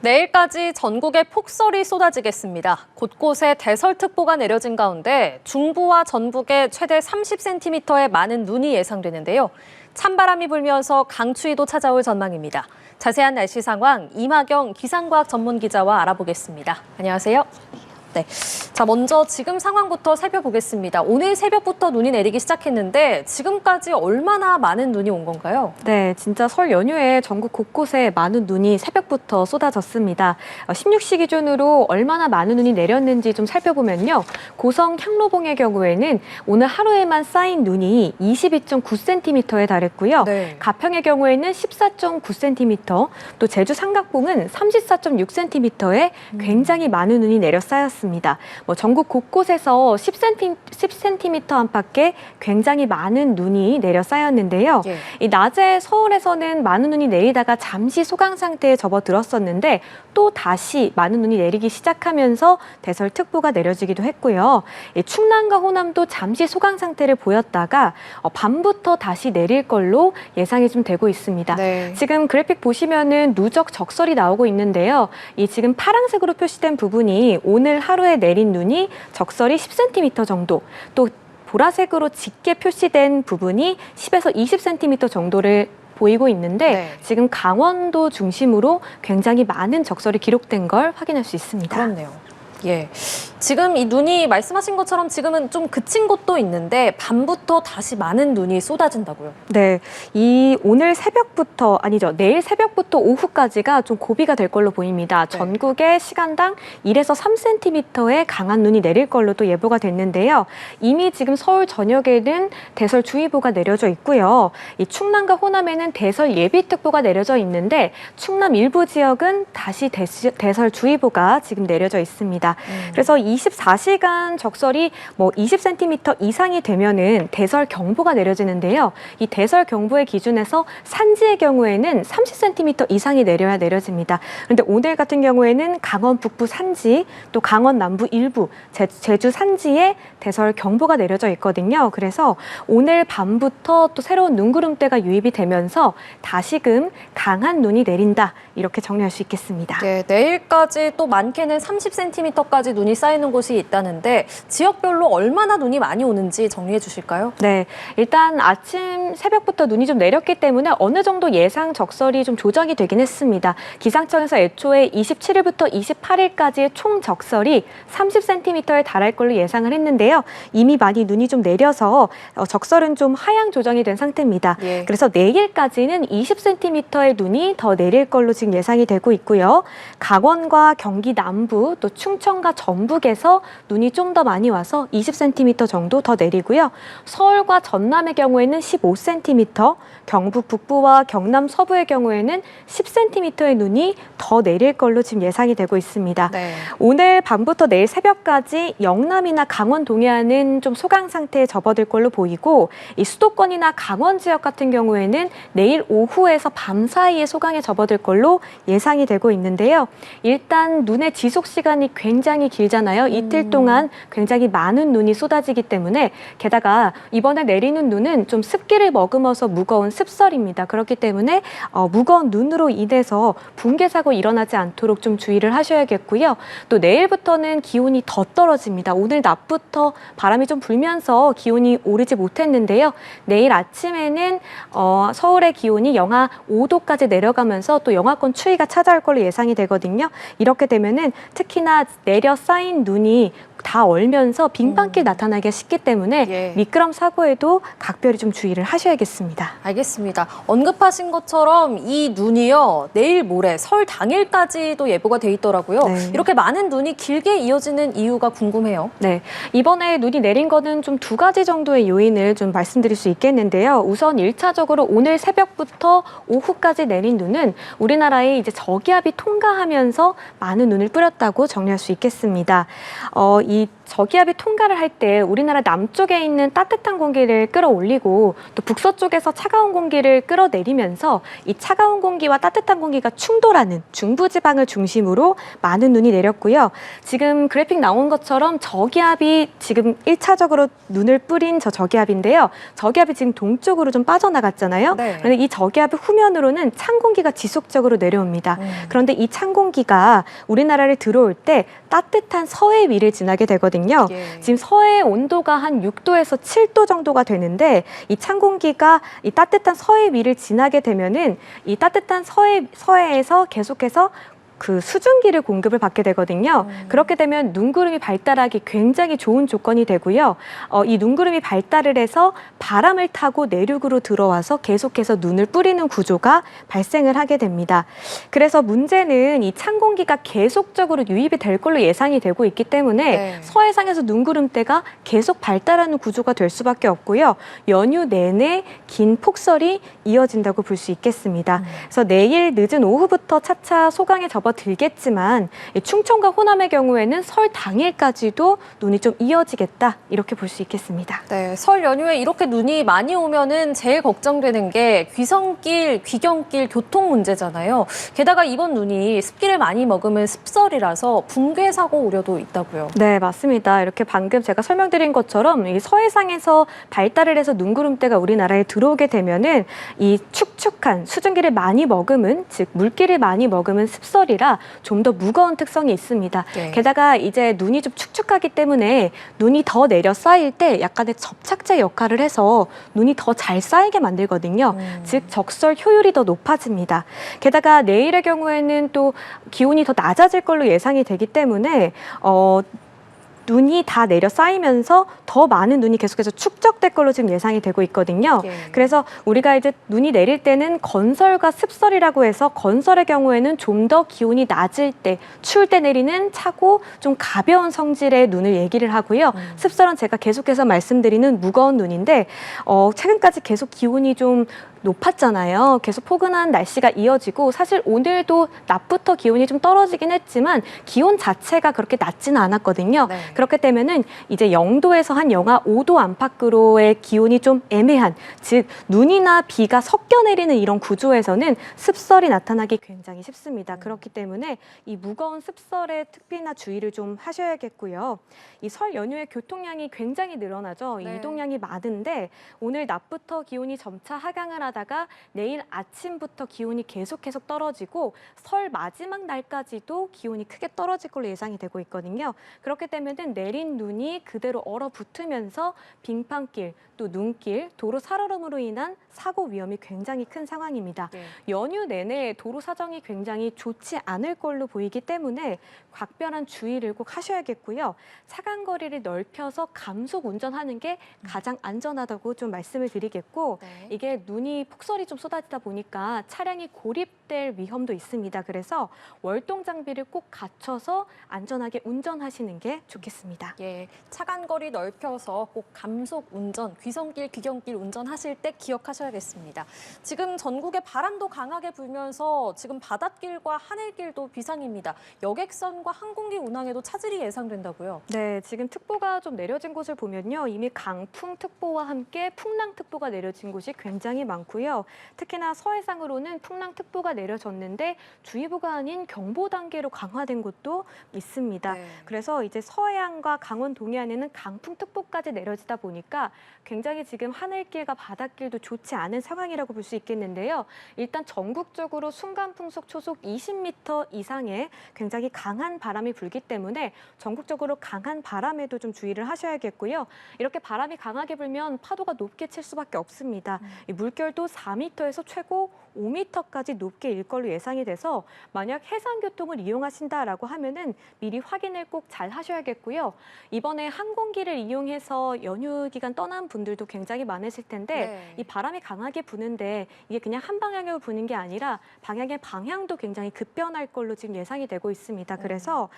내일까지 전국에 폭설이 쏟아지겠습니다. 곳곳에 대설특보가 내려진 가운데 중부와 전북에 최대 30cm의 많은 눈이 예상되는데요. 찬바람이 불면서 강추위도 찾아올 전망입니다. 자세한 날씨 상황 이마경 기상과학 전문 기자와 알아보겠습니다. 안녕하세요. 네. 자, 먼저 지금 상황부터 살펴보겠습니다. 오늘 새벽부터 눈이 내리기 시작했는데 지금까지 얼마나 많은 눈이 온 건가요? 네, 진짜 설 연휴에 전국 곳곳에 많은 눈이 새벽부터 쏟아졌습니다. 16시 기준으로 얼마나 많은 눈이 내렸는지 좀 살펴보면요. 고성 향로봉의 경우에는 오늘 하루에만 쌓인 눈이 22.9cm에 달했고요. 네. 가평의 경우에는 14.9cm, 또 제주 삼각봉은 34.6cm에 굉장히 많은 눈이 내려 쌓였습니다. 전국 곳곳에서 10cm 안팎의 굉장히 많은 눈이 내려 쌓였는데요. 예. 이 낮에 서울에서는 많은 눈이 내리다가 잠시 소강 상태에 접어들었었는데 또 다시 많은 눈이 내리기 시작하면서 대설특보가 내려지기도 했고요. 이 충남과 호남도 잠시 소강 상태를 보였다가 밤부터 다시 내릴 걸로 예상이 좀 되고 있습니다. 네. 지금 그래픽 보시면은 누적 적설이 나오고 있는데요. 이 지금 파란색으로 표시된 부분이 오늘 하루에 내린 눈이 적설이 10cm 정도, 또 보라색으로 짙게 표시된 부분이 10에서 20cm 정도를 보이고 있는데 네. 지금 강원도 중심으로 굉장히 많은 적설이 기록된 걸 확인할 수 있습니다. 그렇네요. 예. 지금 이 눈이 말씀하신 것처럼 지금은 좀 그친 곳도 있는데 밤부터 다시 많은 눈이 쏟아진다고요? 네, 오늘 새벽부터 아니죠. 내일 새벽부터 오후까지가 좀 고비가 될 걸로 보입니다. 네. 전국에 시간당 1에서 3cm의 강한 눈이 내릴 걸로 또 예보가 됐는데요. 이미 지금 서울 전역에는 대설주의보가 내려져 있고요. 이 충남과 호남에는 대설예비특보가 내려져 있는데 충남 일부 지역은 다시 대설주의보가 지금 내려져 있습니다. 그래서 24시간 적설이 20cm 이상이 되면은 대설경보가 내려지는데요. 이 대설경보의 기준에서 산지의 경우에는 30cm 이상이 내려야 내려집니다. 그런데 오늘 같은 경우에는 강원 북부 산지, 또 강원 남부 일부, 제주 산지에 대설경보가 내려져 있거든요. 그래서 오늘 밤부터 또 새로운 눈구름대가 유입이 되면서 다시금 강한 눈이 내린다. 이렇게 정리할 수 있겠습니다. 네, 내일까지 또 많게는 30cm까지 눈이 쌓이는 곳이 있다는데 지역별로 얼마나 눈이 많이 오는지 정리해 주실까요? 네, 일단 아침 새벽부터 눈이 좀 내렸기 때문에 어느 정도 예상 적설이 좀 조정이 되긴 했습니다. 기상청에서 애초에 27일부터 28일까지의 총 적설이 30cm에 달할 걸로 예상을 했는데요. 이미 많이 눈이 좀 내려서 적설은 좀 하향 조정이 된 상태입니다. 예. 그래서 내일까지는 20cm의 눈이 더 내릴 걸로 지금 예상이 되고 있고요. 강원과 경기 남부, 또 충청과 전북에서 눈이 좀 더 많이 와서 20cm 정도 더 내리고요. 서울과 전남의 경우에는 15cm, 경북 북부와 경남 서부의 경우에는 10cm의 눈이 더 내릴 걸로 지금 예상이 되고 있습니다. 네. 오늘 밤부터 내일 새벽까지 영남이나 강원 동해안은 좀 소강 상태에 접어들 걸로 보이고 이 수도권이나 강원 지역 같은 경우에는 내일 오후에서 밤 사이에 소강에 접어들 걸로 예상이 되고 있는데요. 일단 눈의 지속 시간이 굉장히 길잖아요. 이틀 동안 굉장히 많은 눈이 쏟아지기 때문에 게다가 이번에 내리는 눈은 좀 습기를 머금어서 무거운 습설입니다. 그렇기 때문에 무거운 눈으로 인해서 붕괴 사고 일어나지 않도록 좀 주의를 하셔야겠고요. 또 내일부터는 기온이 더 떨어집니다. 오늘 낮부터 바람이 좀 불면서 기온이 오르지 못했는데요. 내일 아침에는 서울의 기온이 영하 5도까지 내려가면서 또 영하권 추위가 찾아올 걸로 예상이 되거든요. 이렇게 되면은 특히나 내려 쌓인 눈이 다 얼면서 빙판길 나타나기가 쉽기 때문에 예. 미끄럼 사고에도 각별히 좀 주의를 하셔야겠습니다. 알겠습니다. 언급하신 것처럼 이 눈이요. 내일 모레 설 당일까지도 예보가 돼 있더라고요. 네. 이렇게 많은 눈이 길게 이어지는 이유가 궁금해요. 네, 이번에 눈이 내린 거는 좀 두 가지 정도의 요인을 좀 말씀드릴 수 있겠는데요. 우선 1차적으로 오늘 새벽부터 오후까지 내린 눈은 우리나라에 이제 저기압이 통과하면서 많은 눈을 뿌렸다고 정리할 수 있겠습니다. 이 저기압이 통과를 할 때 우리나라 남쪽에 있는 따뜻한 공기를 끌어올리고 또 북서쪽에서 차가운 공기를 끌어내리면서 이 차가운 공기와 따뜻한 공기가 충돌하는 중부지방을 중심으로 많은 눈이 내렸고요. 지금 그래픽 나온 것처럼 저기압이 지금 1차적으로 눈을 뿌린 저기압인데요. 저기압이 지금 동쪽으로 좀 빠져나갔잖아요. 네. 그런데 이 저기압의 후면으로는 찬 공기가 지속적으로 내려옵니다. 그런데 이 찬 공기가 우리나라를 들어올 때 따뜻한 서해 위를 지나게 되거든요. 예. 지금 서해 온도가 한 6도에서 7도 정도가 되는데 이 찬 공기가 이 따뜻한 서해 위를 지나게 되면은 이 따뜻한 서해에서 계속해서 그 수증기를 공급을 받게 되거든요. 그렇게 되면 눈구름이 발달하기 굉장히 좋은 조건이 되고요. 이 눈구름이 발달을 해서 바람을 타고 내륙으로 들어와서 계속해서 눈을 뿌리는 구조가 발생을 하게 됩니다. 그래서 문제는 이 찬 공기가 계속적으로 유입이 될 걸로 예상이 되고 있기 때문에 네. 서해상에서 눈구름대가 계속 발달하는 구조가 될 수밖에 없고요. 연휴 내내 긴 폭설이 이어진다고 볼 수 있겠습니다. 그래서 내일 늦은 오후부터 차차 소강에 접어들겠지만 충청과 호남의 경우에는 설 당일까지도 눈이 좀 이어지겠다 이렇게 볼 수 있겠습니다. 네, 설 연휴에 이렇게 눈이 많이 오면은 제일 걱정되는 게 귀성길, 귀경길 교통 문제잖아요. 게다가 이번 눈이 습기를 많이 머금은 습설이라서 붕괴 사고 우려도 있다고요. 네, 맞습니다. 이렇게 방금 제가 설명드린 것처럼 이 서해상에서 발달을 해서 눈구름대가 우리나라에 들어오게 되면은 이 축축한 수증기를 많이 머금은, 즉 물기를 많이 머금은 습설이라 좀 더 무거운 특성이 있습니다. 네. 게다가 이제 눈이 좀 축축하기 때문에 눈이 더 내려 쌓일 때 약간의 접착제 역할을 해서 눈이 더 잘 쌓이게 만들거든요. 즉 적설 효율이 더 높아집니다. 게다가 내일의 경우에는 또 기온이 더 낮아질 걸로 예상이 되기 때문에 눈이 다 내려 쌓이면서 더 많은 눈이 계속해서 축적될 걸로 지금 예상이 되고 있거든요. 예. 그래서 우리가 이제 눈이 내릴 때는 건설과 습설이라고 해서 건설의 경우에는 좀 더 기온이 낮을 때, 추울 때 내리는 차고 좀 가벼운 성질의 눈을 얘기를 하고요. 습설은 제가 계속해서 말씀드리는 무거운 눈인데 최근까지 계속 기온이 좀 높았잖아요. 계속 포근한 날씨가 이어지고 사실 오늘도 낮부터 기온이 좀 떨어지긴 했지만 기온 자체가 그렇게 낮지는 않았거든요. 네. 그렇게 되면은 이제 0도에서 한 영하 5도 안팎으로의 기온이 좀 애매한, 즉 눈이나 비가 섞여 내리는 이런 구조에서는 습설이 나타나기 굉장히 쉽습니다. 그렇기 때문에 이 무거운 습설에 특히나 주의를 좀 하셔야겠고요. 이 설 연휴에 교통량이 굉장히 늘어나죠. 네. 이동량이 많은데 오늘 낮부터 기온이 점차 하강을 하다가 내일 아침부터 기온이 계속해서 떨어지고 설 마지막 날까지도 기온이 크게 떨어질 걸로 예상이 되고 있거든요. 그렇게 되면은 내린 눈이 그대로 얼어붙으면서 빙판길, 또 눈길, 도로 살얼음으로 인한 사고 위험이 굉장히 큰 상황입니다. 네. 연휴 내내 도로 사정이 굉장히 좋지 않을 걸로 보이기 때문에 각별한 주의를 꼭 하셔야겠고요. 차간 거리를 넓혀서 감속 운전하는 게 가장 안전하다고 좀 말씀을 드리겠고 네. 이게 눈이 폭설이 좀 쏟아지다 보니까 차량이 고립될 위험도 있습니다. 그래서 월동 장비를 꼭 갖춰서 안전하게 운전하시는 게 좋겠습니다. 예, 차간 거리 넓혀서 꼭 감속 운전, 귀성길, 귀경길 운전하실 때 기억하셔야겠습니다. 지금 전국에 바람도 강하게 불면서 지금 바닷길과 하늘길도 비상입니다. 여객선과 항공기 운항에도 차질이 예상된다고요? 네, 지금 특보가 좀 내려진 곳을 보면요. 이미 강풍특보와 함께 풍랑특보가 내려진 곳이 굉장히 많고요. 특히나 서해상으로는 풍랑특보가 내려졌는데 주의보가 아닌 경보 단계로 강화된 곳도 있습니다. 네. 그래서 이제 서해안과 강원 동해안에는 강풍특보까지 내려지다 보니까 굉장히 지금 하늘길과 바닷길도 좋지 않은 상황이라고 볼 수 있겠는데요. 일단 전국적으로 순간풍속 초속 20m 이상의 굉장히 강한 바람이 불기 때문에 전국적으로 강한 바람에도 좀 주의를 하셔야겠고요. 이렇게 바람이 강하게 불면 파도가 높게 칠 수밖에 없습니다. 이 물결도 4m에서 최고 5m까지 높게 일 걸로 예상이 돼서 만약 해상교통을 이용하신다라고 하면은 미리 확인을 꼭 잘 하셔야겠고요. 이번에 항공기를 이용해서 연휴 기간 떠난 분들도 굉장히 많으실 텐데 네. 이 바람이 강하게 부는데 이게 그냥 한 방향으로 부는 게 아니라 방향의 방향도 굉장히 급변할 걸로 지금 예상이 되고 있습니다. 그래서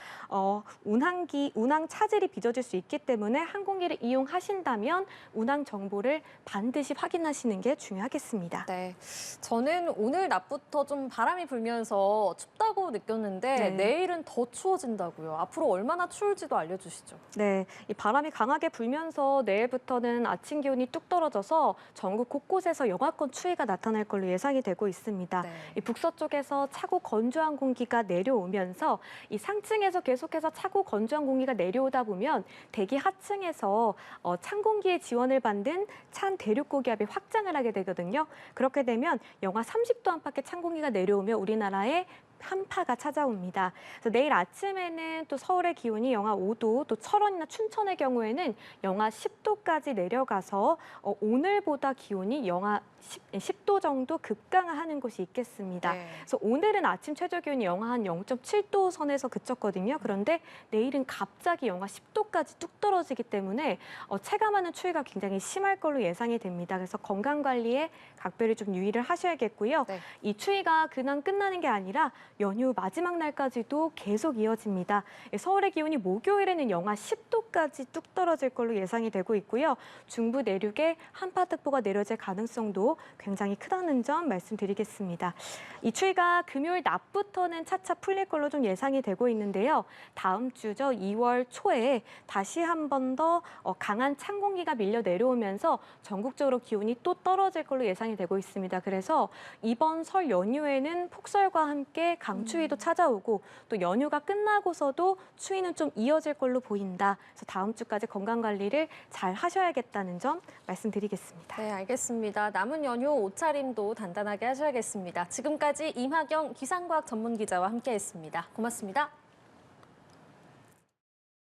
운항 차질이 빚어질 수 있기 때문에 항공기를 이용하신다면 운항 정보를 반드시 확인하시는 게 중요하겠습니다. 네, 저는 저는 오늘 낮부터 좀 바람이 불면서 춥다고 느꼈는데 네. 내일은 더 추워진다고요. 앞으로 얼마나 추울지도 알려주시죠. 네, 이 바람이 강하게 불면서 내일부터는 아침 기온이 뚝 떨어져서 전국 곳곳에서 영하권 추위가 나타날 걸로 예상이 되고 있습니다. 네. 이 북서쪽에서 차고 건조한 공기가 내려오면서 이 상층에서 계속해서 차고 건조한 공기가 내려오다 보면 대기 하층에서 찬 공기의 지원을 받는 찬 대륙 고기압이 확장을 하게 되거든요. 그렇게 되면 영하 30도 안팎의 찬 공기가 내려오면 우리나라에 한파가 찾아옵니다. 그래서 내일 아침에는 또 서울의 기온이 영하 5도, 또 철원이나 춘천의 경우에는 영하 10도까지 내려가서 오늘보다 기온이 영하 10도 정도 급강하는 곳이 있겠습니다. 네. 그래서 오늘은 아침 최저 기온이 영하 한 0.7도 선에서 그쳤거든요. 그런데 내일은 갑자기 영하 10도까지 뚝 떨어지기 때문에 체감하는 추위가 굉장히 심할 걸로 예상이 됩니다. 그래서 건강 관리에 각별히 좀 유의를 하셔야겠고요. 네. 이 추위가 그냥 끝나는 게 아니라 연휴 마지막 날까지도 계속 이어집니다. 서울의 기온이 목요일에는 영하 10도까지 뚝 떨어질 걸로 예상이 되고 있고요. 중부 내륙에 한파특보가 내려질 가능성도 굉장히 크다는 점 말씀드리겠습니다. 이 추위가 금요일 낮부터는 차차 풀릴 걸로 좀 예상이 되고 있는데요. 다음 주죠. 2월 초에 다시 한 번 더 강한 찬 공기가 밀려 내려오면서 전국적으로 기온이 또 떨어질 걸로 예상이 되고 있습니다. 그래서 이번 설 연휴에는 폭설과 함께 강추위도 찾아오고 또 연휴가 끝나고서도 추위는 좀 이어질 걸로 보인다. 그래서 다음 주까지 건강 관리를 잘 하셔야겠다는 점 말씀드리겠습니다. 네, 알겠습니다. 남은 연휴 옷차림도 단단하게 하셔야겠습니다. 지금까지 임하경 기상과학 전문기자와 함께했습니다. 고맙습니다.